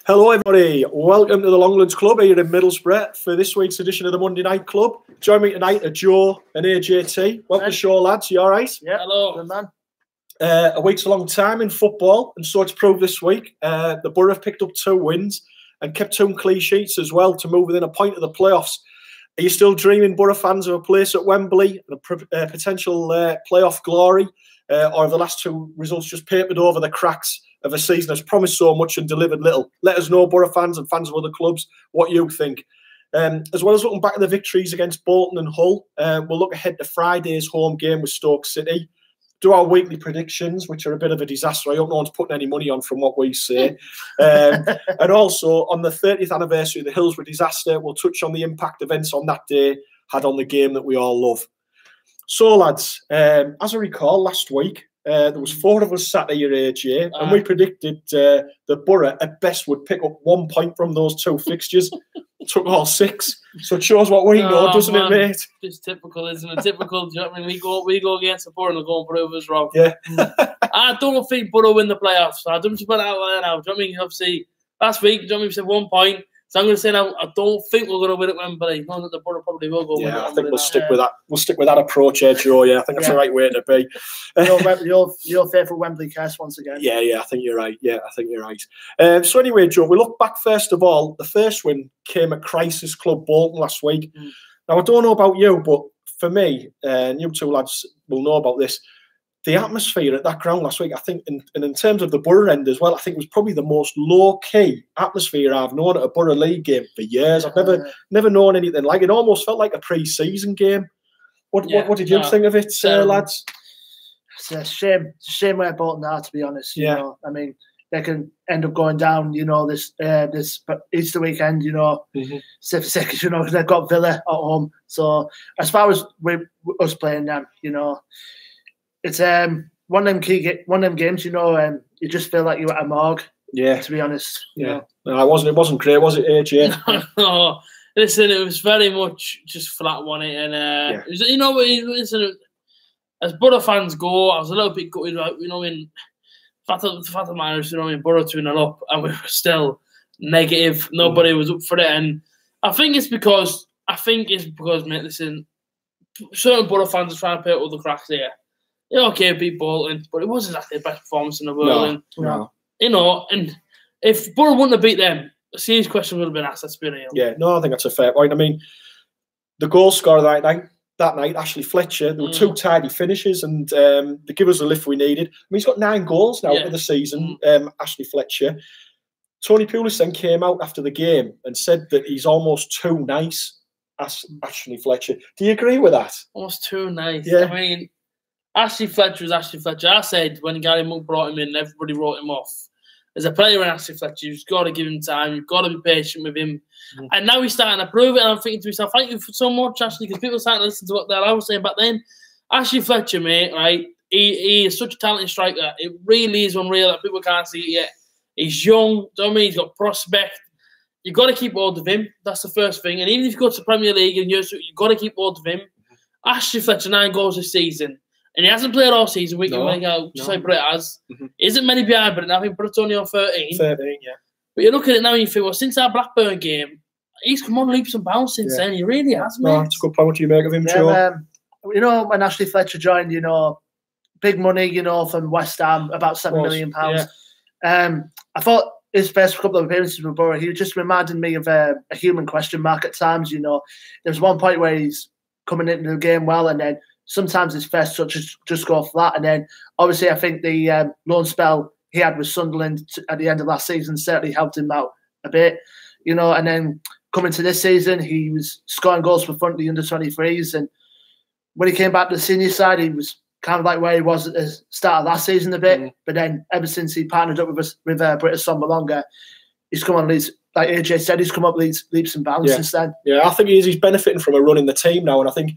Hello everybody, welcome to the Longlands Club here in Middlesbrough for this week's edition of the Monday Night Club. Join me tonight are Joe and AJT. Welcome to the show, lads. You alright? Yeah, hello. Good man. A week's a long time in football, and so it's proved this week. The Boro have picked up 2 wins and kept 2 clean sheets as well to move within a point of the playoffs. Are you still dreaming, Boro fans, of a place at Wembley and a potential playoff glory? Or have the last 2 results just papered over the cracks of a season that's promised so much and delivered little? Let us know, Boro fans and fans of other clubs, what you think. As well as looking back at the victories against Bolton and Hull, we'll look ahead to Friday's home game with Stoke City, do our weekly predictions, which are a bit of a disaster. I hope no one's putting any money on from what we say. And also, on the 30th anniversary of the Hillsborough disaster, we'll touch on the impact events on that day had on the game that we all love. So, lads, as I recall, last week, there was 4 of us sat at your AJ, and we predicted that Boro at best would pick up 1 point from those 2 fixtures. Took all 6, so it shows what we know, doesn't it, mate? It's typical, isn't it? Typical. Do you know what I mean? We go against the Boro and go and prove us wrong. Yeah. I don't think Boro win the playoffs. I don't put it out there now. Do you know what I mean? Obviously, last week, do you know what I mean? We said 1 point. So I'm going to say now, I don't think we're going to win at Wembley. Not that the Boro probably will go win. Yeah, I think we'll stick with that. We'll stick with that approach, Joe. Yeah, I think that's the right way to be. Your faithful Wembley curse once again. Yeah, I think you're right. Yeah, I think you're right. So anyway, Joe, we look back first of all. The first win came at Crisis Club Bolton last week. Now, I don't know about you, but for me, and you 2 lads will know about this, the atmosphere at that ground last week, I think, and in terms of the Boro end as well, I think it was probably the most low-key atmosphere I've known at a Boro League game for years. I've never known anything like it. It almost felt like a pre-season game. What did you think of it, lads? It's a shame. It's a shame where Bolton are, to be honest. You know, I mean, they can end up going down, you know, this Easter weekend, you know, seconds, you know, because they've got Villa at home. So as far as us playing them, you know, it's one of them games, you know, you just feel like you're at a morgue. Yeah, to be honest. Yeah, no, it wasn't great, was it, AJ? No, listen, it was very much just flat, wasn't it? And it was, you know, listen, as Boro fans go, I was a little bit gutted, you know, in fact of the matter is, you know, in Boro 2-0 up, and we were still negative. Nobody was up for it, and I think it's because, mate, listen, certain Boro fans are trying to pay all the cracks here. Yeah, okay, beat Bolton, but it wasn't exactly the best performance in the world. No. You know, and if Boro wouldn't have beat them, a serious question would have been asked. Let's be real. Yeah, no, I think that's a fair point. I mean, the goal scorer that night, Ashley Fletcher, there were 2 tidy finishes, and they give us the lift we needed. I mean, he's got 9 goals now for the season, Ashley Fletcher. Tony Pulis then came out after the game and said that he's almost too nice, Ashley Fletcher. Do you agree with that? Almost too nice. Yeah. I mean, Ashley Fletcher is Ashley Fletcher. I said when Gary Monk brought him in, everybody wrote him off. As a player in Ashley Fletcher, you've got to give him time. You've got to be patient with him. And now he's starting to prove it. And I'm thinking to myself, thank you for so much, Ashley, because people are starting to listen to what I was saying back then. Ashley Fletcher, mate, right? He is such a talented striker. It really is unreal that people can't see it yet. He's young, do you know what I mean? He's got prospect. You've got to keep hold of him. That's the first thing. And even if you go to the Premier League, and you've got to keep hold of him. Ashley Fletcher, 9 goals this season. And he hasn't played all season, week in, week out, just like Brett has. Isn't many behind Brett now. I think Brett's only on 13. 13, yeah. But you look at it now and you think, well, since our Blackburn game, he's come on leaps and bounds since then. He really has, mate. No, it's a good point. What do you make of him, Joe? You know, when Ashley Fletcher joined, you know, big money, you know, from West Ham, about £7 million. I thought his first couple of appearances with Boro, he just reminded me of a human question mark at times, you know. There's one point where he's coming into the game well, and then sometimes his first touches just go flat. And then, obviously, I think the loan spell he had with Sunderland at the end of last season certainly helped him out a bit, you know. And then coming to this season, he was scoring goals for front of the under-23s. And when he came back to the senior side, he was kind of like where he was at the start of last season a bit. But then ever since he partnered up with British Sombalonga, he's come on leaps, like AJ said, he's come up leaps and bounds since then. Yeah, I think he's benefiting from a run in the team now. And I think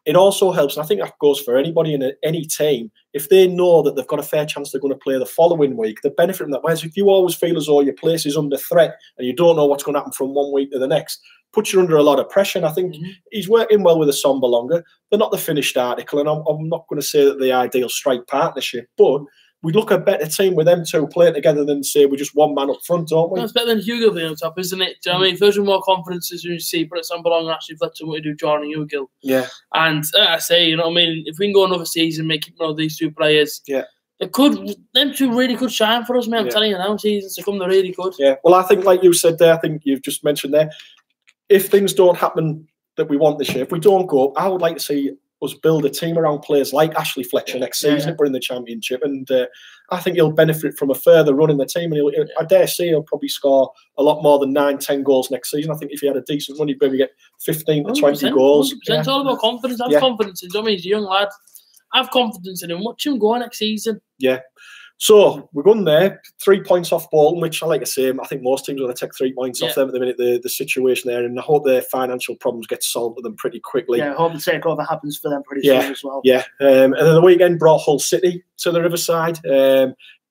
it also helps, and I think that goes for anybody in any team, if they know that they've got a fair chance they're going to play the following week, they benefit from that. Whereas if you always feel as though your place is under threat and you don't know what's going to happen from one week to the next, puts you under a lot of pressure. And I think he's working well with a Sombalonga. They're not the finished article, and I'm not going to say that the ideal strike partnership, but we look a better team with them two playing together than, say, we're just one man up front, don't we? It's better than Hugo being on top, isn't it? Do you know what I mean? First with more confidence as you see, but it's on belong Ashley Fletcher what to do Jordan Hugo. Yeah. And I say, you know what I mean, if we can go another season, make these two players, them two really could shine for us, mate. I'm telling you now, seasons to come, they're really good. Yeah. Well, I think, like you said there, I think you've just mentioned there, if things don't happen that we want this year, if we don't go up, I would like to see us build a team around players like Ashley Fletcher next season if we're in the Championship, and I think he'll benefit from a further run in the team, and I dare say he'll probably score a lot more than 9-10 goals next season. I think if he had a decent run, he'd maybe get 15 to 20 goals. 100%. It's all about confidence. Have confidence in him. He's a young lad. Have confidence in him. Watch him go next season. Yeah. So we're going there, 3 points off Bolton, which I like to say, I think most teams are going to take 3 points off them at the minute, the situation there, and I hope their financial problems get solved with them pretty quickly. Yeah, I hope the takeover happens for them pretty soon as well. Yeah, and then the weekend brought Hull City to the Riverside.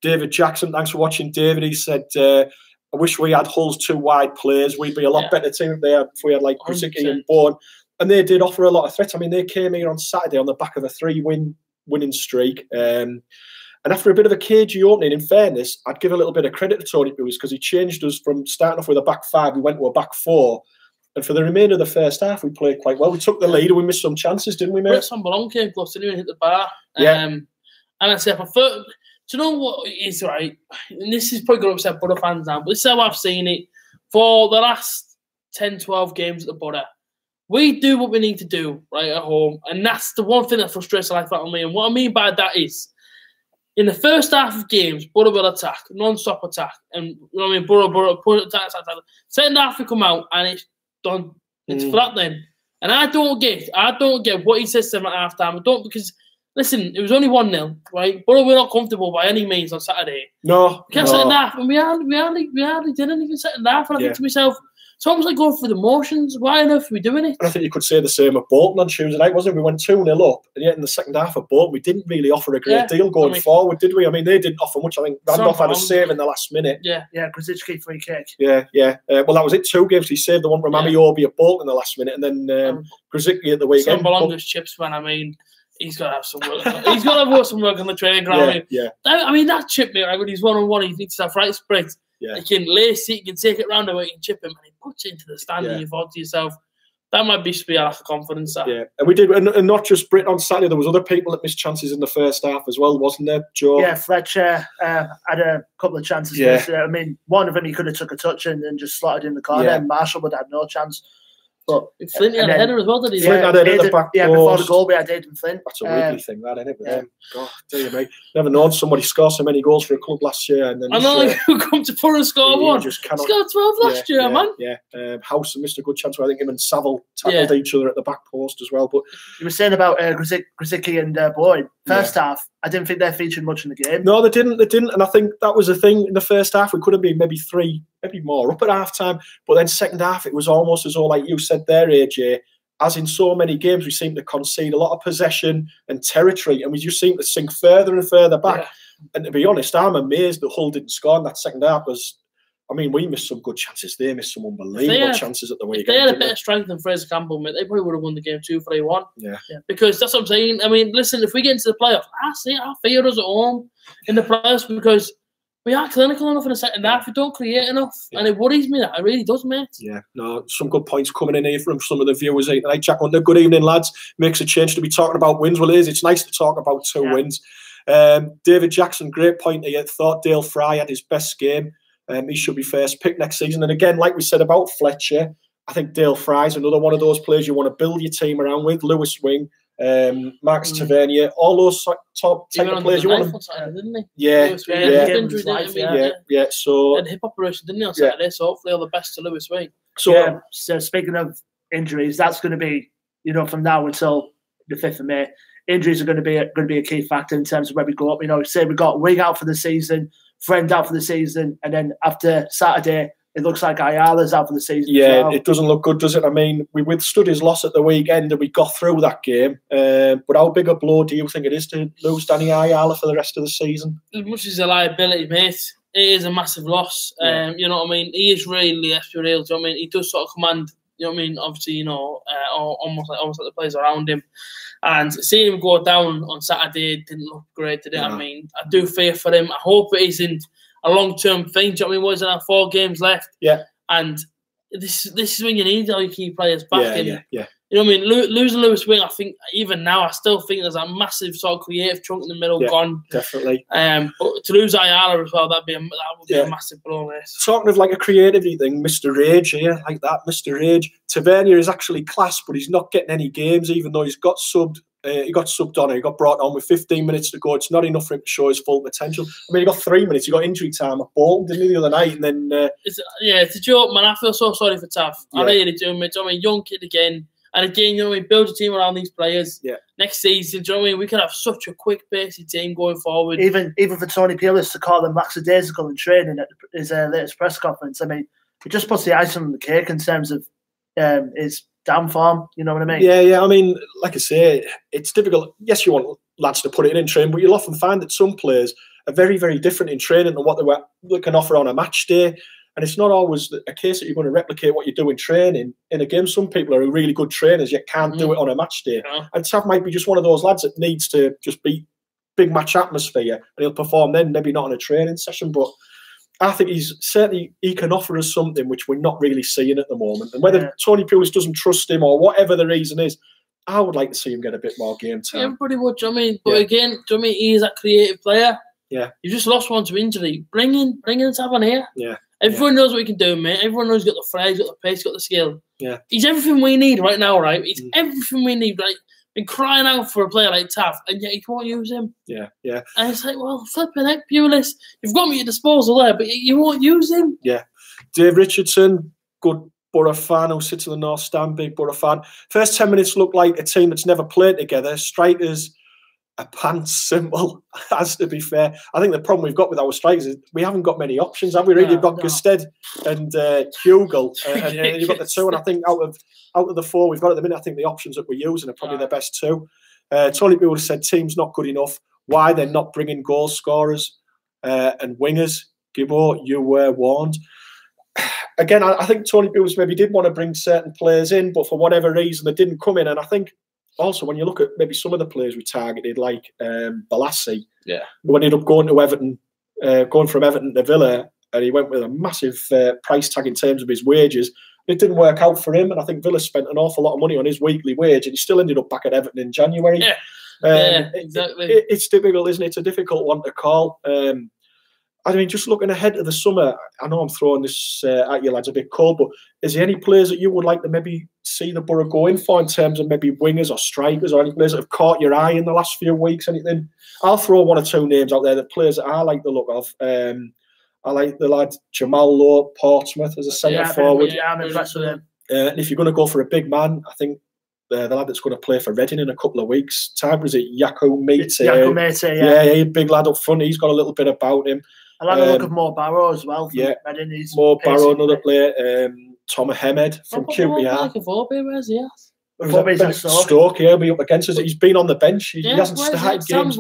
David Jackson, thanks for watching, David. He said, I wish we had Hull's two wide players. We'd be a lot better team if we had like Grzycki and Bourne. And they did offer a lot of threats. I mean, they came here on Saturday on the back of a 3-winning streak. And after a bit of a cagey opening, in fairness, I'd give a little bit of credit to Tony Lewis because he changed us from starting off with a back 5, we went to a back 4. And for the remainder of the first half, we played quite well. We took the lead and we missed some chances, didn't we, mate? Some Malone came close, didn't even hit the bar. And I said, I prefer, do you know what is right? And this is probably going to upset Boro fans now, but this is how I've seen it for the last 10, 12 games at the Boro. We do what we need to do, right, at home. And that's the one thing that frustrates the life out of me. And what I mean by that is, in the first half of games, Boro will attack, non-stop attack. And, you know what I mean, Boro, attack. Second half, we come out and it's done. It's flat then. And I don't get what he says to them at half-time. I don't, because, listen, it was only 1-0, right? Boro were not comfortable by any means on Saturday. No. Second half, and we hardly did anything second half. And I think to myself, it's almost like going through the motions. Why on earth are we doing it? And I think you could say the same of Bolton on Tuesday night, wasn't it? We went 2-0 up, and yet in the second half of Bolton, we didn't really offer a great deal going forward, did we? I mean, they didn't offer much. I think Randolph had a save in the last minute. Yeah, Grzycki free kick. Yeah. Well, that was it. 2 games. He saved the one from Amiobi at Bolton in the last minute, and then Grzycki at the weekend. Some Belonga's chips, man. I mean, he's got to have some work. He's got to have some work on the training ground. I mean, that chip, mate, right, when he's one-on-one, he needs to have right spread. Yeah. You can lace it, you can take it round the way, you can chip him, and he puts it into the stand, and you thought to yourself, that might be a lack of confidence. That. Yeah, and we did, and not just Brit on Saturday, there was other people that missed chances in the first half as well, wasn't there, Joe? Yeah, Fletcher had a couple of chances. I mean, one of them he could have took a touch and then just slotted in the corner, and Marshall would have no chance. But Flint had a header as well, did he? Flint had a header at the back post. Before the goal, we had Aidan Flint. That's a weekly thing, that, isn't it? With them. God, tell you, mate. Never known somebody score so many goals for a club last year. And then I know, who come to Boro and score one. He scored 12 last year, man. Yeah, House missed a good chance where I think him and Saville tackled each other at the back post as well. But you were saying about Grzycki and Boyd. First half, I didn't think they featured much in the game. No, they didn't. And I think that was the thing in the first half. We could have been maybe 3, maybe more up at half time. But then second half, it was almost as though, like you said there, AJ, as in so many games, we seem to concede a lot of possession and territory, and we just seem to sink further and further back. Yeah. And to be honest, I'm amazed that Hull didn't score in that second half. Because, I mean, we missed some good chances. They missed some unbelievable chances at the weekend. If they had a bit of strength than Fraser Campbell, mate, they probably would have won the game 2-3-1. Yeah. Because that's what I'm saying. I mean, listen, if we get into the playoffs, I fear us at home in the playoffs because we are clinical enough in the second half. We don't create enough. And it worries me. That it really does, mate. Yeah. No, some good points coming in here from some of the viewers tonight. Jack Hunter, good evening, lads. Makes a change to be talking about wins. Well, it's nice to talk about 2 wins. David Jackson, great point here. Thought Dale Fry had his best game. He should be first pick next season. And again, like we said about Fletcher, I think Dale Fry's another one of those players you want to build your team around with. Lewis Wing, Marcus Tavernier, all those top type of players you want to. Didn't he? Yeah. So and hip operation, didn't he, on Saturday? So hopefully all the best to Lewis Wing. So speaking of injuries, that's going to be, from now until the 5th of May. Injuries are going to be a key factor in terms of where we go up. Say we got Wing out for the season, Friend out for the season, and then after Saturday, it looks like Ayala's out for the season. Yeah, it doesn't look good, does it? I mean, we withstood his loss at the weekend and we got through that game. But how big a blow do you think it is to lose Danny Ayala for the rest of the season? As much as a liability, mate, it is a massive loss. You know what I mean? He is really the aspirations. I mean, he does sort of command You know what I mean? Obviously, you know, almost like the players around him. And seeing him go down on Saturday didn't look great, did it? No. I mean, I do fear for him. I hope it isn't a long-term thing. Do you know what I mean? What is there, 4 games left? Yeah. And this is when you need all your key players back in. Yeah. You know what I mean? Losing Lewis Wing, I think, even now, I still think there's a massive sort of creative chunk in the middle gone. Definitely. But to lose Ayala as well, that would be a massive blow. Talking of like a creativity thing, Mr. Rage here, like that, Mr. Rage. Tavernier is actually class, but he's not getting any games, even though he's got subbed. He got subbed on. He got brought on with 15 minutes to go. It's not enough for him to show his full potential. I mean, he got 3 minutes. He got injury time at Bolton, didn't he, the other night? And then it's a joke, man. I feel so sorry for Tav. I really do, mate. I mean, young kid again. And again, you know, we build a team around these players. Yeah. Next season, do you know what I mean? We could have such a quick, pacey team going forward. Even for Tony Pulis to call them lackadaisical in training at his latest press conference, I mean, it just puts the icing on the cake in terms of his down form. You know what I mean? Yeah. I mean, like I say, it's difficult. Yes, you want lads to put it in training, but you'll often find that some players are very, very different in training than what they can offer on a match day. And it's not always a case that you're going to replicate what you do in training in a game. Some people are really good trainers, yet can't do it on a match day. Yeah. And Tav might be just one of those lads that needs to just be big match atmosphere, and he'll perform then, maybe not in a training session. But I think he can offer us something which we're not really seeing at the moment. And whether Tony Pulis doesn't trust him or whatever the reason is, I would like to see him get a bit more game time. Everybody would, do you know what I mean? But again, do you know what I mean? He is a creative player. Yeah. You just lost one to injury. Bring in Tav on here. Yeah. Everyone knows what he can do, mate. Everyone knows he's got the flair, he's got the pace, he's got the skill. Yeah. He's everything we need right now, right? He's everything we need, right? Been crying out for a player like Tav, and yet you won't use him. Yeah. And it's like, well, flipping heck, Pulis, you've got me at your disposal there, but you won't use him. Yeah. Dave Richardson, good Boro fan who sits in the North Stand, big Boro fan. First 10 minutes looked like a team that's never played together. Strikers, a pants symbol, has to be fair. I think the problem we've got with our strikers is we haven't got many options, have we? Really, you've got Gusted and Hugel, and you've got the two. And I think out of the 4 we've got at the minute, I think the options that we're using are probably the best 2. Tony Bill said team's not good enough. Why they're not bringing goal scorers and wingers? Gibbo, you were warned. Again, I think Tony Bills maybe did want to bring certain players in, but for whatever reason they didn't come in. And I think also, when you look at maybe some of the players we targeted, like Balassi, who ended up going to Everton, going from Everton to Villa, and he went with a massive price tag in terms of his wages. It didn't work out for him, and I think Villa spent an awful lot of money on his weekly wage, and he still ended up back at Everton in January. Exactly. It's difficult, isn't it? It's a difficult one to call. I mean, just looking ahead to the summer, I know I'm throwing this at you lads a bit cold, but is there any players that you would like to maybe see the Boro go in for in terms of maybe wingers or strikers, or any players that have caught your eye in the last few weeks? Anything? I'll throw 1 or 2 names out there, the players that I like the look of. I like the lad Jamal Lowe, Portsmouth, as a centre forward. I'm impressed with him. And if you're going to go for a big man, I think the lad that's going to play for Reading in a couple of weeks' time, was it Yako Mete? Yako Mete, yeah, big lad up front. He's got a little bit about him. I like the look of Mo Barrow as well. Reading. Mo Barrow, another player. Tom Hamed from QPR. Stoke, he'll be up against us. He's been on the bench. He hasn't started games.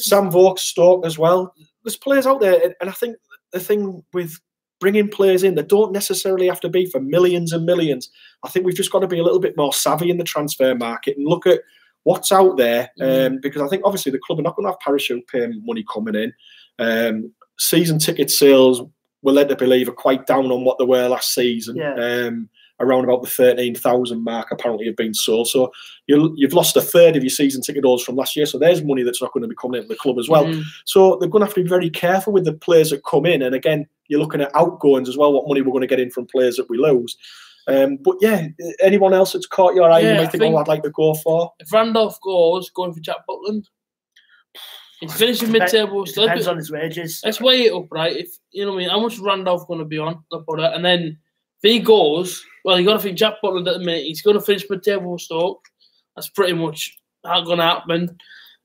Sam Vokes, Stoke as well. There's players out there, and I think the thing with bringing players in, they don't necessarily have to be for millions and millions. I think we've just got to be a little bit more savvy in the transfer market and look at what's out there, because I think obviously the club are not going to have parachute payment money coming in. Season ticket sales, we're led to believe, are quite down on what they were last season. Around about the 13,000 mark apparently have been sold. So you've lost a third of your season ticket holders from last year. So there's money that's not going to be coming into the club as well. So they're going to have to be very careful with the players that come in. And again, you're looking at outgoings as well, what money we're going to get in from players that we lose. But yeah, anyone else that's caught your eye you might think, I'd like to go for? If Randolph goes, going for Jack Butland. He's finishing mid-table. Depends on his wages. Let's weigh it up, right? If you know what I mean, how much is Randolph going to be on? And then if he goes, well, you got to think Jack Butland at the minute. He's going to finish mid-table with Stoke. That's pretty much not going to happen.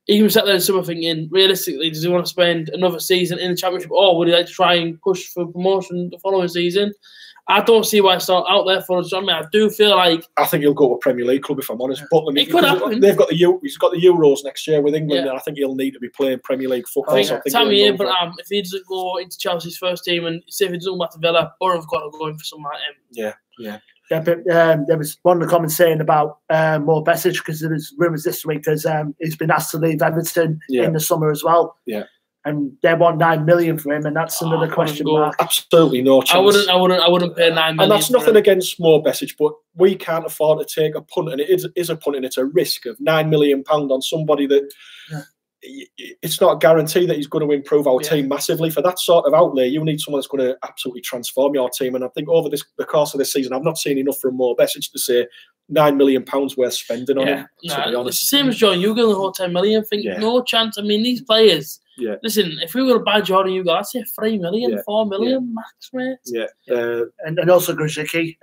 He was sat there in summer thinking, realistically, does he want to spend another season in the Championship, or would he like to try and push for promotion the following season? I don't see why it's not out there for us. I mean, I do feel like I think he'll go to a Premier League club, if I'm honest. But it could happen. He's got the Euros next year with England, and I think he'll need to be playing Premier League football. I think Tammy Abraham, if he doesn't go into Chelsea's first team, and say if he doesn't go back to Villa, Boro have got to go in for something like him. Yeah. Yeah, but there was one of the comments saying about Mo Besic, because there was rumours this week because he's been asked to leave Everton in the summer as well. Yeah. And they want 9 million for him, and that's another question mark. Absolutely no chance. I wouldn't pay 9 million. And that's nothing against Mo Besic, but we can't afford to take a punt, and it is a punt, and it's a risk of £9 million on somebody that it's not a guarantee that he's going to improve our team massively. For that sort of outlay, you need someone that's going to absolutely transform your team. And I think over the course of this season, I've not seen enough from Mo Besic to say £9 million worth spending on him. To be honest, it's the same as John Hugo, the whole 10 million thing. No chance. I mean, these players. Yeah. Listen, if we were to buy Jordan Hugo, I'd say 3 million, 4 million max, mate. Yeah. And also Grzycki,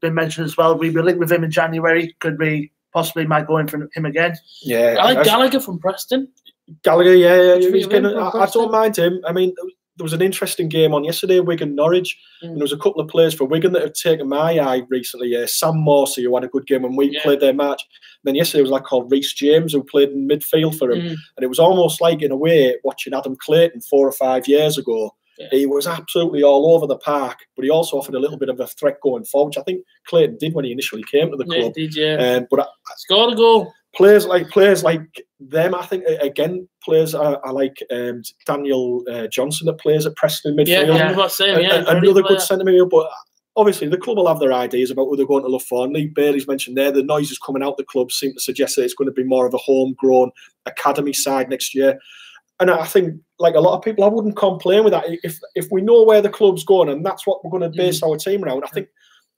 been mentioned as well. We were linked with him in January. Could we possibly might go in for him again? Yeah. I like Gallagher from Preston. Gallagher, I don't mind him. I mean, there was an interesting game on yesterday, Wigan-Norwich, and there was a couple of players for Wigan that have taken my eye recently. Sam Morsey, who had a good game when we played their match. And then yesterday was a lad called Reece James, who played in midfield for him. And it was almost like, in a way, watching Adam Clayton 4 or 5 years ago. He was absolutely all over the park, but he also offered a little bit of a threat going forward, which I think Clayton did when he initially came to the club. He did, but scored a goal. Players like them, I think, again, players are like Daniel Johnson that plays at Preston midfield. Another good centre midfield, but obviously the club will have their ideas about who they're going to look for. And Lee Bailey's mentioned there, the noises coming out the club seem to suggest that it's going to be more of a homegrown academy side next year. And I think, like a lot of people, I wouldn't complain with that. If we know where the club's going and that's what we're going to base our team around, I think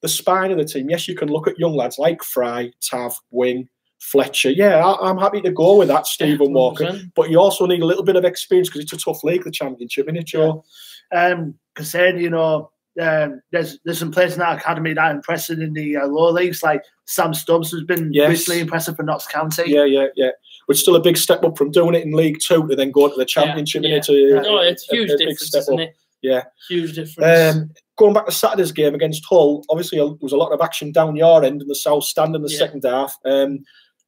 the spine of the team, yes, you can look at young lads like Fry, Tav, Wing, Fletcher. Yeah, I'm happy to go with that, Stephen Walker. But you also need a little bit of experience because it's a tough league, the Championship, isn't it, Joe? Because then, you know, there's some players in that academy that are impressive in the lower leagues, like Sam Stubbs has been recently impressive for Notts County. Yeah. But still a big step up from doing it in League Two to then going to the Championship. It's a huge difference, isn't it? Yeah. Huge difference. Going back to Saturday's game against Hull, obviously there was a lot of action down your end in the South Stand in the second half.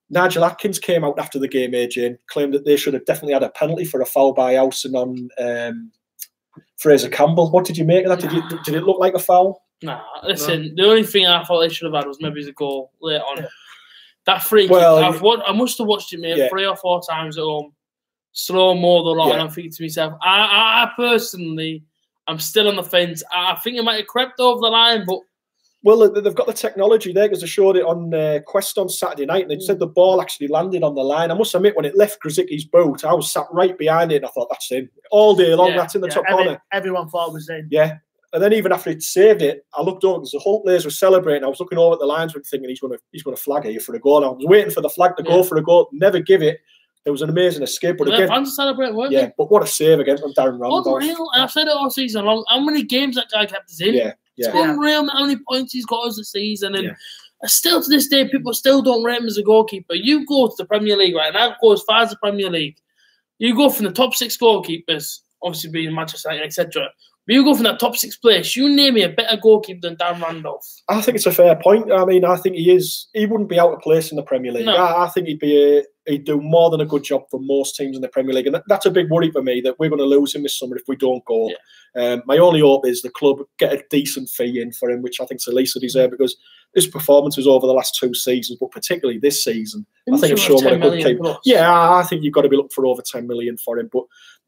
Nigel Atkins came out after the game, AJ, and claimed that they should have definitely had a penalty for a foul by Howson on Fraser Campbell. What did you make of that? Did it look like a foul? Nah, listen, the only thing I thought they should have had was maybe the goal later on. That free kick, I must have watched it, mate, 3 or 4 times at home. Slow-mo the lot, and I'm thinking to myself, I personally, I'm still on the fence. I think it might have crept over the line, but... Well, they've got the technology there because they showed it on Quest on Saturday night, and they said the ball actually landed on the line. I must admit, when it left Grzycki's boot, I was sat right behind it, and I thought, that's in. All day long, that's in the top corner. Everyone thought it was in. Yeah. And then even after he'd saved it, I looked over because the Hull players were celebrating. I was looking over at the linesman thinking he's going to flag here for a goal. I was waiting for the flag to go for a goal, never give it. It was an amazing escape. But again, fans celebrating, weren't they? But what a save again from Darren Randolph. Unreal. And I've said it all season long. How many games that guy kept us in? It's unreal how many points he's got as a season. And still to this day, people still don't rate him as a goalkeeper. You go to the Premier League right now, go as far as the Premier League. You go from the top 6 goalkeepers, obviously being Manchester United, etc. But you go from that top 6 place, you name me a better goalkeeper than Dan Randolph. I think it's a fair point. I mean, I think he wouldn't be out of place in the Premier League. No. I think he'd do more than a good job for most teams in the Premier League. And that's a big worry for me, that we're going to lose him this summer if we don't go. My only hope is the club get a decent fee in for him, which I think is the least that he's there, because his performances over the last 2 seasons, but particularly this season, I think have shown what a good keeper. Yeah, I think you've got to be looking for over 10 million for him. But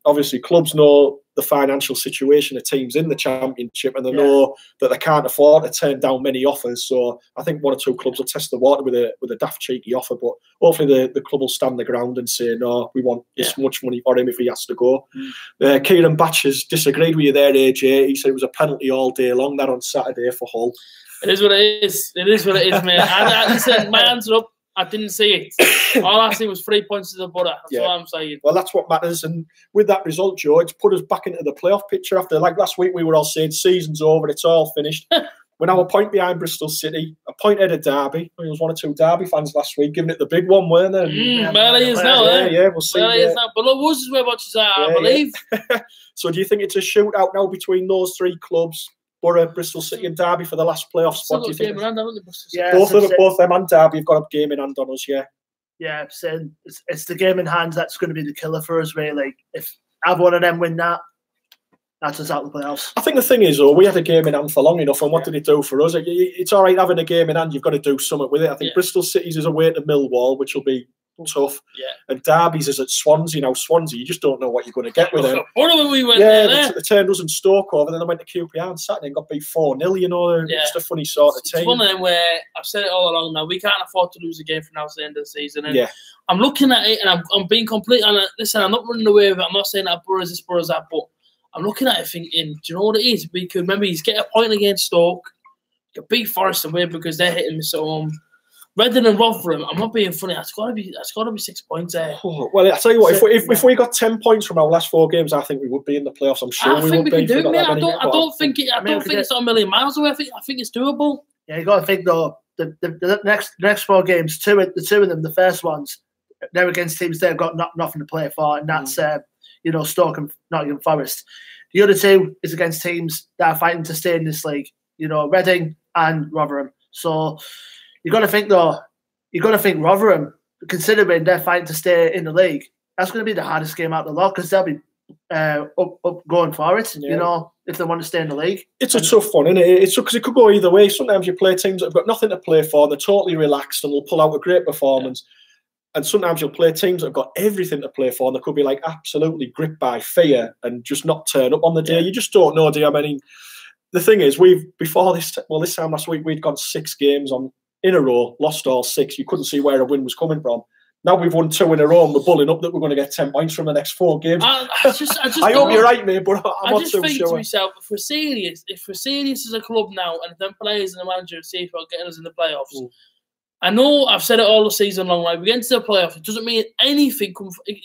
obviously, clubs know the financial situation of teams in the Championship, and they know that they can't afford to turn down many offers. So I think 1 or 2 clubs will test the water with a daft cheeky offer. But hopefully the club will stand the ground and say, no, we want this much money for him if he has to go. Kieran Batch has disagreed with you there, AJ. He said it was a penalty all day long, that on Saturday for Hull. It is what it is. It is what it is, mate. Listen, my hands are up. I didn't see it. All I see was 3 points to the butter. That's what I'm saying. Well, that's what matters. And with that result, Joe, it's put us back into the playoff picture after, like last week, we were all saying season's over, it's all finished. We're now a point behind Bristol City, a point ahead of Derby. There was 1 or 2 Derby fans last week giving it the big one, weren't they? Well, he is now, Yeah, we'll see. Well, he is now. But look, Wolves is where watches are, I believe. So do you think it's a shootout now between those 3 clubs? Boro, Bristol City and Derby for the last playoff spot, do you think? Both of them and Derby have got a game in hand on us, Yeah, it's the game in hand that's going to be the killer for us, really. If either one of them win that, That's us out of the playoffs. I think the thing is, though, we had a game in hand for long enough, and what did it do for us? It's all right having a game in hand. You've got to do something with it. I think Bristol City's is away to Millwall, which will be tough. Yeah. And Derby's is at Swansea. Now, Swansea, you just don't know what you're going to get with them. When we went there. They turned us and Stoke over, then they went to QPR on Saturday and got beat 4-0. You know, it's a funny sort of team. It's one of them where I've said it all along now. We can't afford to lose a game from now to the end of the season. And I'm looking at it, and I'm being complete. And listen, I'm not running away with it. I'm not saying that Borough's this, Borough's that, but I'm looking at it thinking, do you know what it is? We could maybe get a point against Stoke, get beat Forest away because they're hitting me so home. Redden and Rotherham, I'm not being funny. That's got to be 6 points there. Oh, well, I tell you what, if we got 10 points from our last 4 games, I think we would be in the playoffs. I'm sure we would be. I don't think it's not a million miles away. I think it's doable. Yeah, you got to think though. The next 4 games, the two of them, the first ones, they're against teams they've got nothing to play for, and that's Stoke and Nottingham Forest. The other 2 is against teams that are fighting to stay in this league. Reading and Rotherham. So you got to think though. You got to think Rotherham, considering they're fighting to stay in the league. That's going to be the hardest game out of the lot because they'll be up going for it. If they want to stay in the league. It's a tough one, isn't it? It's because it could go either way. Sometimes you play teams that have got nothing to play for, they're totally relaxed and will pull out a great performance. And sometimes you'll play teams that have got everything to play for, and they could be like absolutely gripped by fear and just not turn up on the day. You just don't know, do you? I mean, the thing is, this time last week we'd gone 6 games in a row, lost all 6. You couldn't see where a win was coming from. Now we've won 2 in a row, and we're bulling up that we're going to get 10 points from the next 4 games. I hope you're right, mate, but I'm not so sure. I just think to myself, if we're serious as a club now, and if them players and the manager are serious about getting us in the playoffs. I know I've said it all the season long. Like we get into the playoffs, it doesn't mean anything.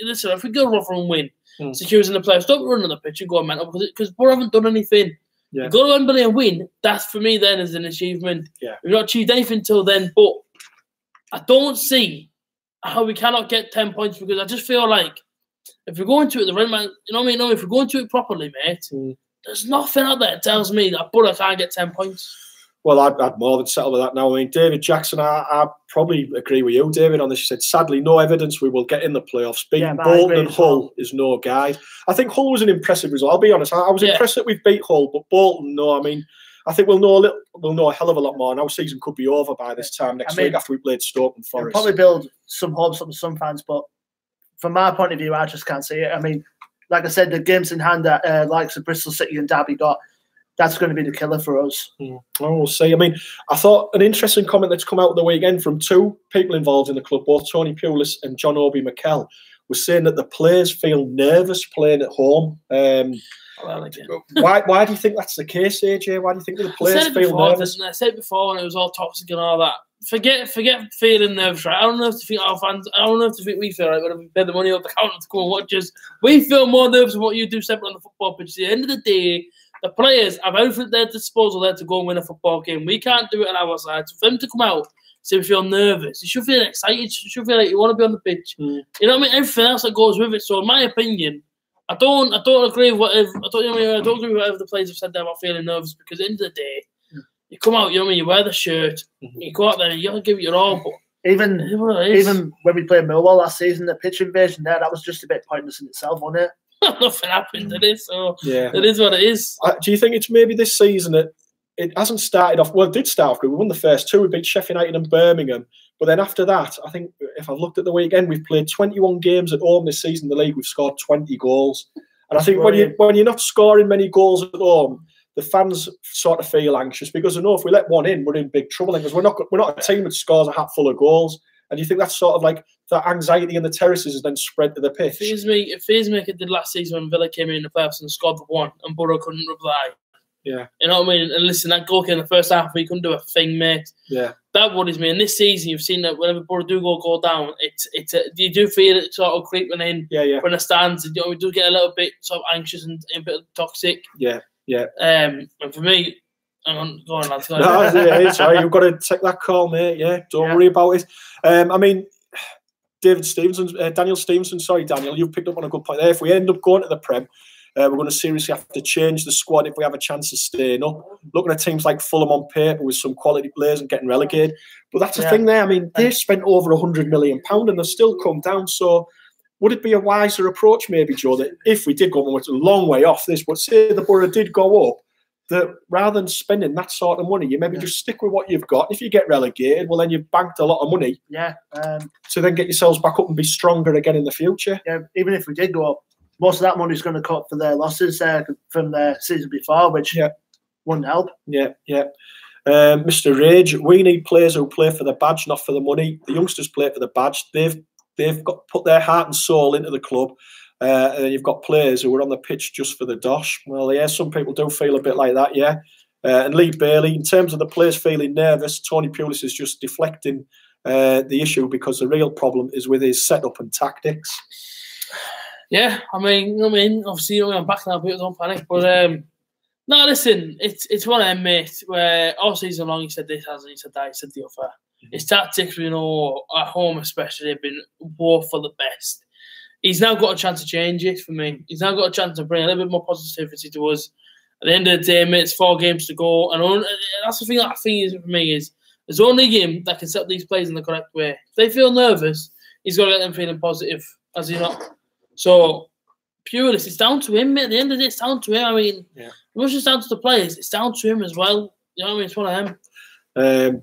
Listen, if we go Rotherham and win, secures in the playoffs, don't run on the pitch and go mental because we haven't done anything. Yeah. You go to Wembley and win. That for me then is an achievement. Yeah. We've not achieved anything until then, but I don't see how we cannot get 10 points because I just feel like if we're going to it the right man, you know what I mean? No, if we're going to it properly, mate, there's nothing out there that tells me that Boro can't get 10 points. Well, I'd more than settle with that now. I mean, David Jackson, I probably agree with you, David, on this. He said, sadly, no evidence we will get in the playoffs. Beating Bolton and Hull is no guide. I think Hull was an impressive result. I'll be honest. I was impressed that we've beat Hull, but Bolton, no. I mean, I think we'll know a hell of a lot more. And our season could be over by this time next week after we played Stoke and Forest. It'll probably build some hopes up with some fans, but from my point of view, I just can't see it. I mean, like I said, the games in hand that likes of Bristol City and Derby got, that's going to be the killer for us. Oh, we'll see. I mean, I thought an interesting comment that's come out of the weekend from 2 people involved in the club, both Tony Pulis and John Obi McKell, was saying that the players feel nervous playing at home. Why do you think that's the case, AJ? Why do you think the players feel nervous? I said it before when it was all toxic and all that. Forget feeling nervous, right? I don't know if to think our fans. I don't know if to think we feel right when we pay the money off the counter to go and watch us. We feel more nervous than what you do separate on the football pitch. At the end of the day, the players have everything at their disposal there to go and win a football game. We can't do it on our side. So for them to come out, say we feel nervous, you should feel excited. You should feel like you want to be on the pitch. You know what I mean? Everything else that goes with it. So in my opinion, I don't agree with whatever. I don't agree with whatever the players have said there about feeling nervous because at the end of the day, you come out, you know what I mean? You wear the shirt, you go out there, and you gotta give it your all. But even when we played Millwall last season, the pitch invasion there, that was just a bit pointless in itself, wasn't it? Nothing happened to this, so it is what it is. Do you think it's maybe this season that it hasn't started off? Well, it did start off good. We won the first 2. We beat Sheffield United and Birmingham. But then after that, I think if I've looked at the weekend, we've played 21 games at home this season in the league. We've scored 20 goals. And I think when you're not scoring many goals at home, the fans sort of feel anxious because they know if we let one in, we're in big trouble. Because we're not a team that scores a hat full of goals. And you think that's sort of like that anxiety in the terraces is then spread to the pitch. It feels me like it did last season when Villa came in the playoffs and scored for 1 and Boro couldn't reply. Yeah. You know what I mean? And listen, that goal in the first half, we couldn't do a thing, mate. Yeah. That worries me. And this season, you've seen that whenever Boro do go down, you do feel it sort of creeping in from the stands. You know, we do get a little bit sort of anxious and a bit toxic. Yeah. And for me, hang on, go on, lads. Go on. No, sorry, you've got to take that call, mate. Yeah, don't worry about it. I mean, Daniel Stevenson, sorry, Daniel, you've picked up on a good point there. If we end up going to the Prem, we're going to seriously have to change the squad if we have a chance of staying up. Looking at teams like Fulham on paper with some quality players and getting relegated. But that's the thing there. I mean, they've spent over £100 million and they've still come down. So would it be a wiser approach, maybe, Joe, that if we did go on, it's a long way off this, but say the Boro did go up, that rather than spending that sort of money, you maybe just stick with what you've got. If you get relegated, well, then you've banked a lot of money. Yeah. To then get yourselves back up and be stronger again in the future. Yeah, even if we did go up, most of that money is going to cut for their losses from the season before, which wouldn't help. Yeah. Mr. Rage, we need players who play for the badge, not for the money. The youngsters play for the badge. They've got put their heart and soul into the club. And then you've got players who are on the pitch just for the dosh. Well, yeah, some people do feel a bit like that, yeah. And Lee Bailey, in terms of the players feeling nervous, Tony Pulis is just deflecting the issue because the real problem is with his setup and tactics. Yeah, I mean, obviously, I'm back now, people don't panic. But no, listen, it's one of them, mate, where all season long he said this, hasn't he? He said that, he said the other. His tactics, at home especially, have been war for the best. He's now got a chance to change it for me. He's now got a chance to bring a little bit more positivity to us. At the end of the day, mate, it's 4 games to go. And that's the thing that I think is for me is there's only him that can set these players in the correct way. If they feel nervous, he's got to get them feeling positive, has he not? So, purely, it's down to him, mate. At the end of the day, it's down to him. I mean, as much as it's down to the players, it's down to him as well. You know what I mean? It's one of them.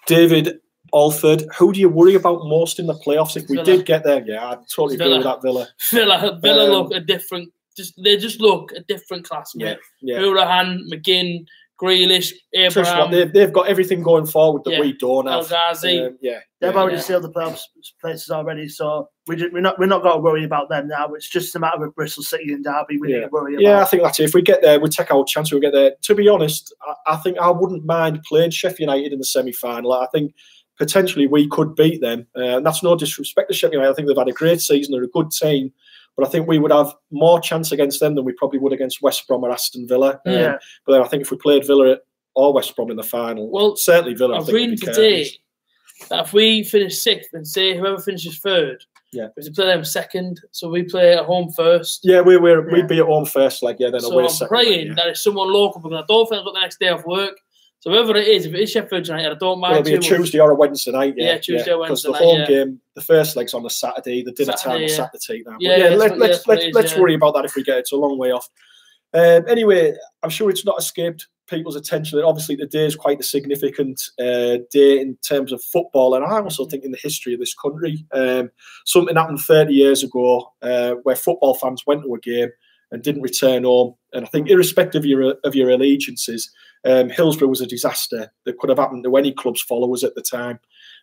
David Alford, who do you worry about most in the playoffs if we did get there? Yeah, I totally agree with that, Villa. Villa look a different. They just look a different class, mate. Hurahan, McGinn, Grealish, Abraham. They've got everything going forward that we don't have. El Ghazi. They've already sealed the playoffs places already, so we're not going to worry about them now. It's just a matter of Bristol City and Derby we need to worry about. Yeah, I think that's it. If we get there, we take our chance. We'll get there. To be honest, I think I wouldn't mind playing Sheffield United in the semi-final. I think potentially we could beat them. And that's no disrespect to Sheffield United. I think they've had a great season. They're a good team. But I think we would have more chance against them than we probably would against West Brom or Aston Villa. But then I think if we played Villa or West Brom in the final, well, certainly Villa. I've read today that if we finish 6th and say whoever finishes 3rd, we have to play them 2nd, so we play at home first. Yeah, we'd be at home first, then so away I'm second. Praying that it's someone local because I don't think I've got the next day off work. So whoever it is, if it is Sheffield United, I don't mind. It'll be a Tuesday or a Wednesday night. Yeah, Tuesday or Wednesday night. Because the home game, the first leg's on the Saturday, the dinner time on Saturday now. Let's worry about that if we get it. It's a long way off. Anyway, I'm sure it's not escaped people's attention. Obviously, the day is quite a significant day in terms of football, and I also think in the history of this country. Something happened 30 years ago where football fans went to a game and didn't return home. And I think irrespective of your allegiances, Hillsborough was a disaster that could have happened to any club's followers at the time.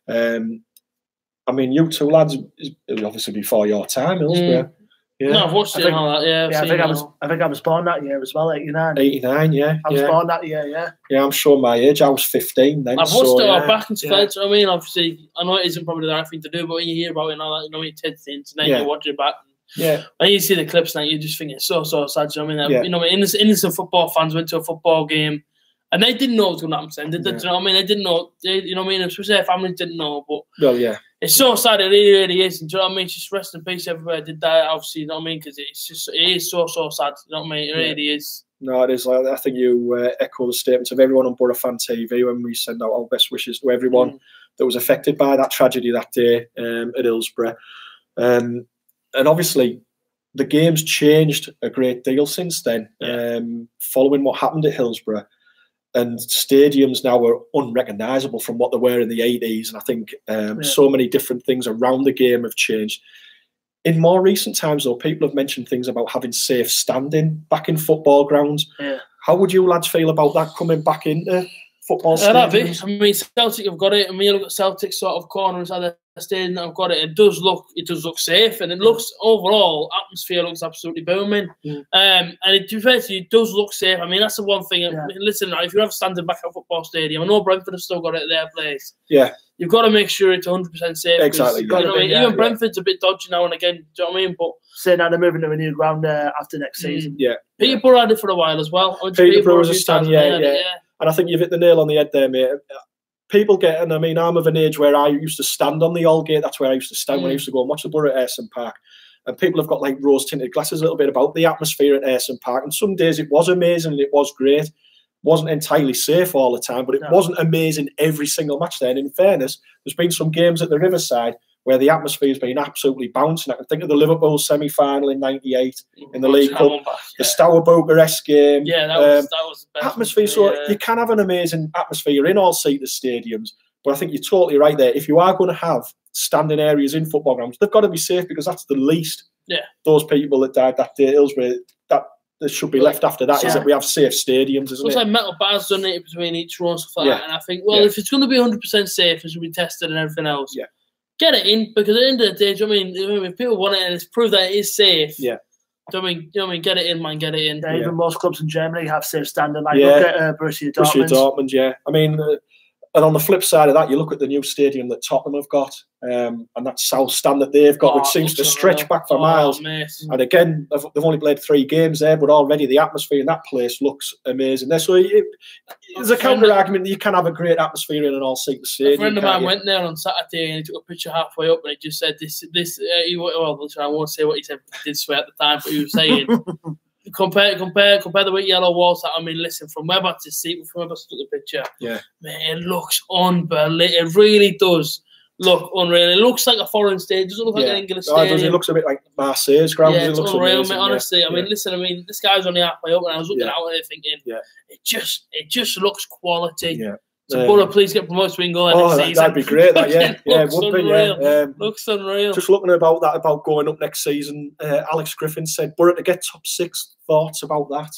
I mean, you two lads, it was obviously before your time, Hillsborough. No, I've watched it and all that. I think I was born that year as well, 89. 89, yeah. I was born that year, yeah. Yeah, I'm sure my age. I was 15 then. I've watched it back into Fletcher. I mean, obviously, I know it isn't probably the right thing to do, but when you hear about it and all that, you know, you take the internet, you watch it back. Yeah. When you see the clips now, you just think it's so sad. You know what I mean? You know, innocent football fans went to a football game and they didn't know what was going to happen. Do you know what I mean? They didn't know. You know what I mean? Especially their families didn't know. But it's so sad. It really is. And do you know what I mean? Just rest in peace, everybody did die. Obviously, you know what I mean? Because it is so sad. You know what I mean? It really is. No, it is. I think you echo the statements of everyone on Boro Fan TV when we send out our best wishes to everyone that was affected by that tragedy that day at Hillsborough. And obviously, the game's changed a great deal since then, following what happened at Hillsborough. And stadiums now are unrecognisable from what they were in the 80s. And I think so many different things around the game have changed. In more recent times, though, people have mentioned things about having safe standing back in football grounds. How would you lads feel about that coming back into football stadiums? I mean, Celtic have got it. I mean, you look at Celtic sort of corner inside the stadium that have got it. It does look safe, and it looks overall atmosphere looks absolutely booming. And to be fair to you, it does look safe. I mean, that's the one thing. I mean, listen, if you have standing back at a football stadium, I know Brentford have still got it at their place. You've got to make sure it's 100% safe. Exactly. You know what I mean? Even Brentford's a bit dodgy now and again. Do you know what I mean? But saying that they're moving to a new ground after next season. Peterborough had it for a while as well. Peterborough was a stand. And I think you've hit the nail on the head there, mate. People get, and I mean, I'm of an age where I used to stand on the Old Gate. That's where I used to stand when I used to go and watch the Boro at Ayresome Park. And people have got like rose-tinted glasses a little bit about the atmosphere at Ayresome Park. And some days it was amazing and it was great. Wasn't entirely safe all the time, but it wasn't amazing every single match there. And in fairness, there's been some games at the Riverside where the atmosphere has been absolutely bouncing. I can think of the Liverpool semi-final in '98 in the League Cup, the Stour Bucharest game. Yeah, that was the best atmosphere. So you can have an amazing atmosphere in all-seater stadiums, but I think you're totally right there. If you are going to have standing areas in football grounds, they've got to be safe, because that's the least. Yeah. Those people that died that day at Hillsborough, that should be left after that, is that we have safe stadiums, isn't it? It's like metal bars donated between each row and stuff like that. And I think, well, if it's going to be 100% safe, it should be tested and everything else. Yeah. Get it in, because at the end of the day, do you know what I mean? If people want it and it's proved that it is safe, do you know what I mean? Get it in, man, get it in. Yeah, even most clubs in Germany have safe standing. Like, look at Borussia Dortmund. Borussia Dortmund, yeah. I mean, and on the flip side of that, you look at the new stadium that Tottenham have got, and that south stand that they've got, which seems to stretch back for miles. And again, they've only played 3 games there, but already the atmosphere in that place looks amazing there. So there's a counter-argument that you can have a great atmosphere in an all-seater stadium. A friend of mine went there on Saturday and he took a picture halfway up and he just said, well, I won't say what he said, but he did swear at the time, but he was saying... Compare the white yellow walls. I mean, listen, from where back to see, from where back to the picture, man, it looks unbelievable. It really does look unreal. It looks like a foreign stadium. It doesn't look like an English stadium. It looks a bit like Marseille's ground. Yeah, it's looks unreal, amazing, mate. Honestly, I mean, listen, this guy's only halfway up, and I was looking out there thinking, it just looks quality. Yeah. So Boro, please get promoted to England next season. That'd be great. It would be. Yeah. Looks unreal. Just looking about going up next season. Alex Griffin said, Boro to get top 6. Thoughts about that?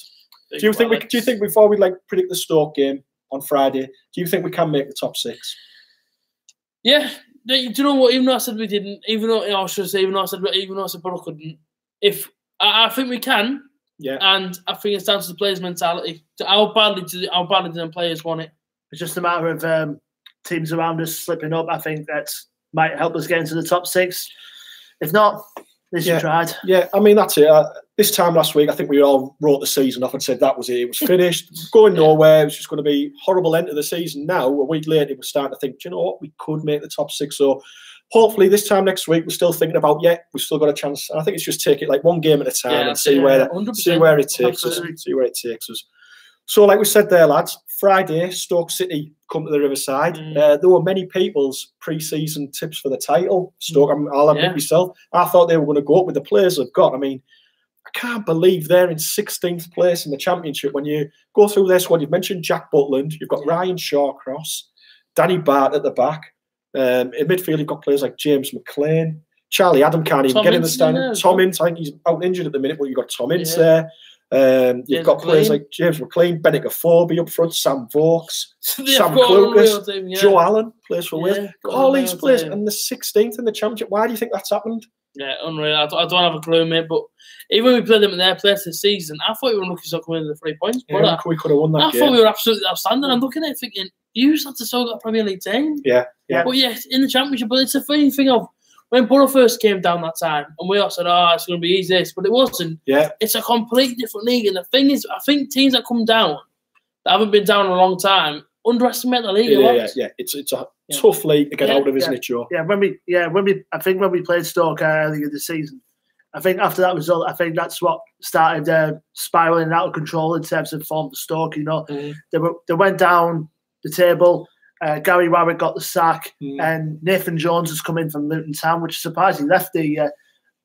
Do you think before we predict the Stoke game on Friday, do you think we can make the top 6? Yeah. Do you know what? Even though I said we didn't, even though I said Boro couldn't, I think we can. Yeah. And I think it's down to the players' mentality. How badly do the players want it? It's just a matter of teams around us slipping up. I think that might help us get into the top 6. If not, at least we tried. Yeah, I mean, that's it. This time last week, I think we all wrote the season off and said that was it. It was finished, going nowhere. It was just going to be horrible end of the season. Now, a week later, we're starting to think, do you know what? We could make the top 6. So hopefully this time next week, we're still thinking about, we've still got a chance. And I think it's just take it like one game at a time and see where it takes us. See where it takes us. So, like we said there, lads, Friday, Stoke City come to the Riverside. There were many people's pre-season tips for the title. Stoke, I'll admit myself, I thought they were going to go up with the players they've got. I mean, I can't believe they're in 16th place in the Championship. When you go through their squad, you've mentioned Jack Butland, you've got Ryan Shawcross, Danny Bart at the back. In midfield, you've got players like James McLean. Charlie Adam can't even get in the stand. Tom Ince, I think he's out injured at the minute, but you've got Tom Ince there. You've got players like James McLean, Bennett Gaforby up front, Sam Vokes, Sam Klukas, Joe Allen plays for Wales. All these players, and the 16th in the Championship. Why do you think that's happened? Yeah, unreal. I don't have a clue, mate. But even when we played them in their place this season, I thought we were looking to come in the 3 points. Yeah, we could have won that game. I thought we were absolutely outstanding. I'm looking at it thinking, you just had to still got a Premier League team. Yeah. But in the Championship, but it's a funny thing of, when Boro first came down that time, and we all said, it's going to be easy, but it wasn't. Yeah. It's a completely different league. And the thing is, I think teams that come down, that haven't been down in a long time, underestimate the league a lot. Yeah. It's a tough league to get out of, isn't it, Joe? Yeah, I think when we played Stoke earlier this season, I think after that result, I think that's what started spiralling out of control in terms of form for Stoke. You know, they went down the table. Gary Warwick got the sack, and Nathan Jones has come in from Luton Town, which is surprising. He left the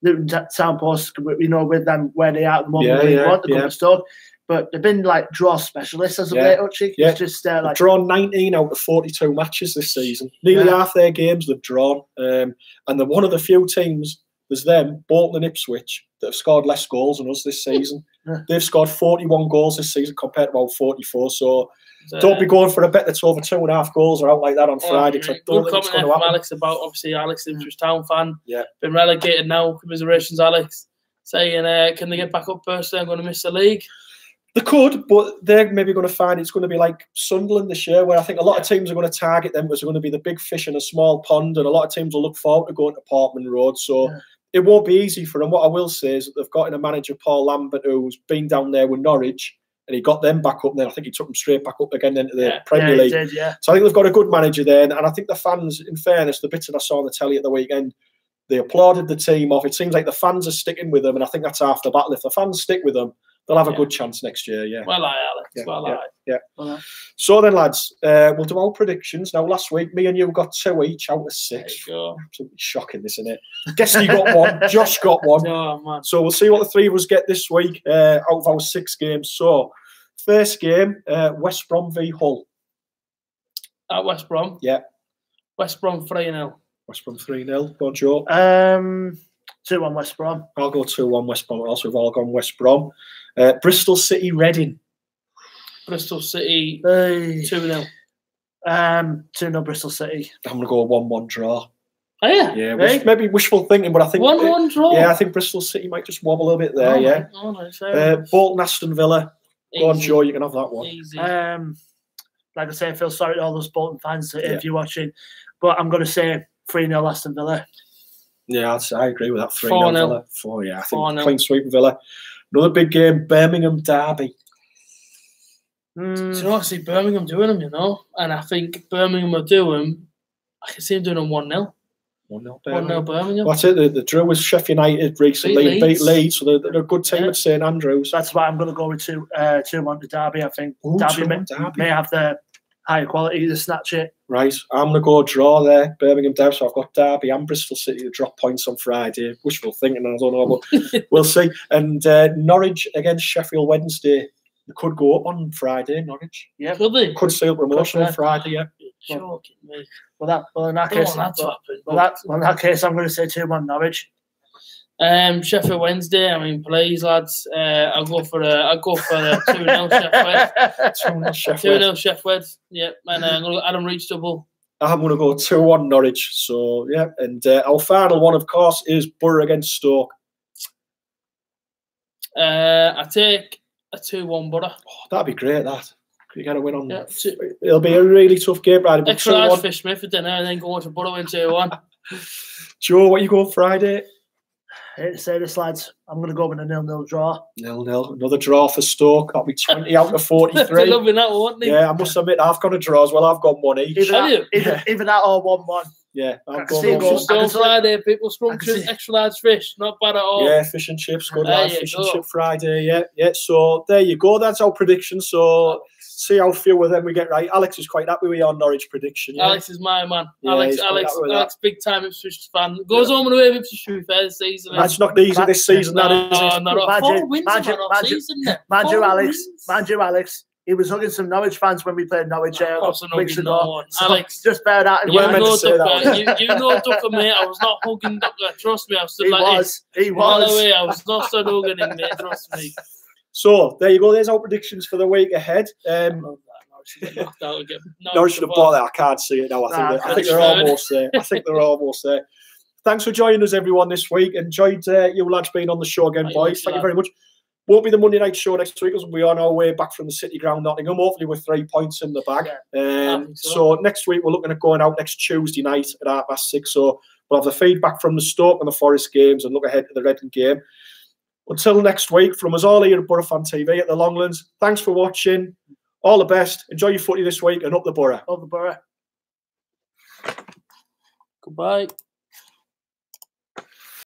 Luton Town post, with them where they are at the moment. They want to come to Stoke, but they've been like draw specialists as of late. Hutchy, just they've drawn 19 out of 42 matches this season. Nearly half their games they've drawn, and they're one of the few teams. There's them, Bolton and Ipswich, that have scored less goals than us this season. They've scored 41 goals this season compared to about 44. So. Don't be going for a bet that's over 2.5 goals or out like that on Friday. Good comment from Alex about, obviously, Alex is a Town fan. Yeah. Been relegated now. Commiserations, Alex. Saying, can they get back up first? They're going to miss the league. They could, but they're maybe going to find it's going to be like Sunderland this year, where I think a lot of teams are going to target them because they're going to be the big fish in a small pond, and a lot of teams will look forward to going to Portman Road. So it won't be easy for them. What I will say is that they've got in a manager, Paul Lambert, who's been down there with Norwich. And he got them back up there. I think he took them straight back up again into the Premier League. Did, so I think they've got a good manager there. And I think the fans, in fairness, the bits that I saw on the telly at the weekend, they applauded the team off. It seems like the fans are sticking with them. And I think that's half the battle. If the fans stick with them, they'll have a good chance next year. Yeah. Well, Alex. Yeah, well, yeah. Well, so then, lads, we'll do our predictions. Now, last week, me and you got 2 each out of 6. Absolutely shocking, isn't it? Guess you got 1. Josh got 1. Oh, man. So we'll see what the 3 of us get this week out of our 6 games. So, first game, West Brom v Hull. At West Brom? Yeah. West Brom 3-0. West Brom 3-0. Go on, Joe. 2-1 West Brom. I'll go 2-1 West Brom. Also, we've all gone West Brom. Bristol City, Reading. Bristol City 2-0. 2-0 Bristol City. I'm going to go a 1-1 draw. Oh, yeah? Yeah, maybe wishful thinking, but I think 1-1 draw. Yeah, I think Bristol City might just wobble a little bit there. Bolton Aston Villa. Go on, Joe. You can have that one. Easy. Like I say, I feel sorry to all those Bolton fans if you're watching, but I'm going to say 3-0 Aston Villa. Yeah, I agree with that. 3-0 Villa. 4, yeah. I think clean sweep of Villa. Another big game, Birmingham Derby. So I see Birmingham doing them, and I think Birmingham will do them. I can see them doing them 1-0. 1-0 Birmingham. That's it. The drew with Sheffield United recently and beat Leeds, so they're a good team at St Andrews. That's why I'm going to go with 2-1 to Derby. I think Derby may have the higher quality to snatch it. Right, I'm going to go draw there, Birmingham Derby. So I've got Derby and Bristol City to drop points on Friday. Wishful thinking, I don't know, but we'll see. And Norwich against Sheffield Wednesday. They could go up on Friday, Norwich. Yeah, could they? Could seal promotion on Friday, yeah. Shocking, mate. In that case, I'm going to say 2-1 Norwich. Sheffield Wednesday. I mean, please, lads. I'll go for a 2-0 Sheffield. 2-0 Sheffield. Yeah, and I'm going to Adam Reach double. I'm going to go 2-1 Norwich. So yeah, and our final one, of course, is Boro against Stoke. I take a 2-1 Boro. Oh, that'd be great. That you get a win on. Yeah, it'll be a really tough game, right? Extra large fish Smith for dinner, and then go to Boro in 2-1. Joe, what you going Friday? I hate to say this, lads. I'm going to go with a 0-0 draw. 0-0. Another draw for Stoke. That'll be 20 out of 43. They're loving that, won't they? Yeah, I must admit, I've got a draw as well. I've got 1 each. Either that or 1-1. Yeah, I'm going Stoke Friday. People scrumptious, extra large fish. Not bad at all. Yeah, fish and chips. Good lad. Fish and chip Friday. Yeah. So there you go. That's our prediction. So see how few of them we get right. Alex is quite happy with your Norwich prediction. Yeah? Alex is my man. Yeah, Alex, big time Ipswich fan. Goes home and away with Ipswich through fair this season. That's not easy this season. Mind you, Alex. He was hugging some Norwich fans when we played Norwich weeks ago. Alex, just bear that in mind. You know, Ducker, mate. I was not hugging Ducker. Trust me, I was stood like this. He was. By the way, I was not stood hugging him, mate. Trust me. So there you go. There's our predictions for the week ahead. Norwich should have bought that. I can't see it now. I think they're almost there. I think they're almost there. Thanks for joining us, everyone, this week. Enjoyed you lads being on the show again, boys. Thank you very much. Won't be the Monday night show next week, because we'll be on our way back from the City Ground, Nottingham, hopefully with 3 points in the bag. So next week, we're looking at going out next Tuesday night at 6:30. So we'll have the feedback from the Stoke and the Forest games and look ahead to the Reading game. Until next week, from us all here at Boro Fan TV at the Longlands, thanks for watching. All the best. Enjoy your footy this week and up the Boro. Up the Boro. Goodbye.